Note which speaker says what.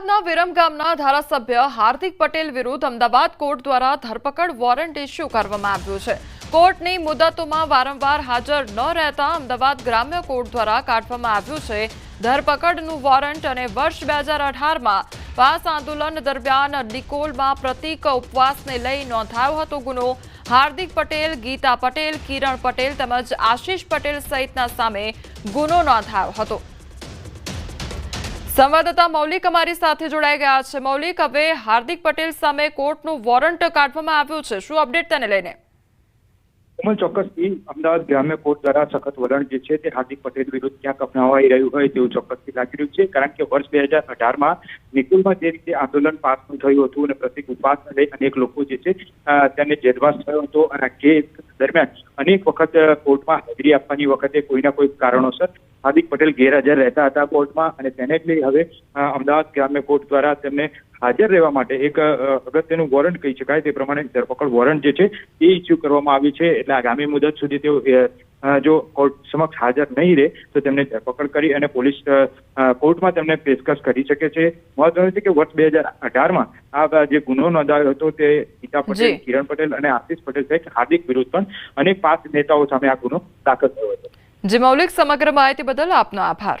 Speaker 1: અમદાવાદના વિરમગામના ધારાસભ્ય હાર્દિક પટેલ વિરુદ્ધ અમદાવાદ કોર્ટ દ્વારા ધરપકડ વોરંટ ઇસ્યુ કરવામાં આવ્યું છે। કોર્ટની મુદતોમાં વારંવાર હાજર ન રહેતા અમદાવાદ ગ્રામ્ય કોર્ટ દ્વારા કાઢવામાં આવ્યું છે ધરપકડનું વોરંટ। અને વર્ષ 2018માં પાસ આંદોલન દરમિયાન નિકોલમાં પ્રતીક ઉપવાસને લઈ નોંધાયો હતો ગુનો। હાર્દિક પટેલ, ગીતા પટેલ, કિરણ પટેલ તેમજ આશીષ પટેલ સહિતના સામે ગુનો નોંધાયો હતો। સંવાદદાતા મૌલિક અમારી સાથે જોડાઈ ગયા છે। મૌલિક, હવે હાર્દિક પટેલ સામે કોર્ટનું વોરંટ કાઢવામાં આવ્યું છે, શું અપડેટ તેને લઈને?
Speaker 2: ચોક્કસથી અમદાવાદ ગ્રામ્ય કોર્ટ દ્વારા સખત વલણ જે છે તે હાર્દિક પટેલ વિરુદ્ધ ક્યાંક અપનાવાઈ રહ્યું હોય તેવું ચોક્કસથી લાગી રહ્યું છે। કારણ કે વર્ષ 2018માં નિકોલમાં જે રીતે આંદોલન પાસ થયું હતું અને પ્રતિક ઉપવાસને લઈ અનેક લોકો જે છે તેને જેલવાસ થયો હતો અને કેસ દરમિયાન અનેક વખત કોર્ટમાં હાજરી આપવાની વખતે કોઈના કોઈ કારણોસર હાર્દિક પટેલ ગેરહાજર રહેતા હતા કોર્ટમાં અને તેને જ લઈ હવે અમદાવાદ ગ્રામ્ય કોર્ટ દ્વારા તેમને હાજર રહેવા માટે એક અગત્યનું વોરંટ કહી શકાય તે પ્રમાણે ધરપકડ વોરંટ જે છે એ ઇસ્યુ કરવામાં આવ્યું છે। એટલે આગામી મુદત સુધી તેઓ જો કોર્ટ સમક્ષ હાજર નહીં રહે તો તેમને ધરપકડ કરી અને પોલીસ કોર્ટમાં તેમને પેશકશ કરી શકે છે। મહત્વનું છે કે વર્ષ 2018માં આ જે ગુનો નોંધાયો હતો તે ગીતા પટેલ, કિરણ પટેલ અને આશીષ પટેલ સહિત હાર્દિક વિરુદ્ધ પણ અનેક 5 નેતાઓ સામે આ ગુનો દાખલ થયો હતો।
Speaker 1: જી મૌલિક, સમગ્ર માહિતી બદલ આપનો આભાર।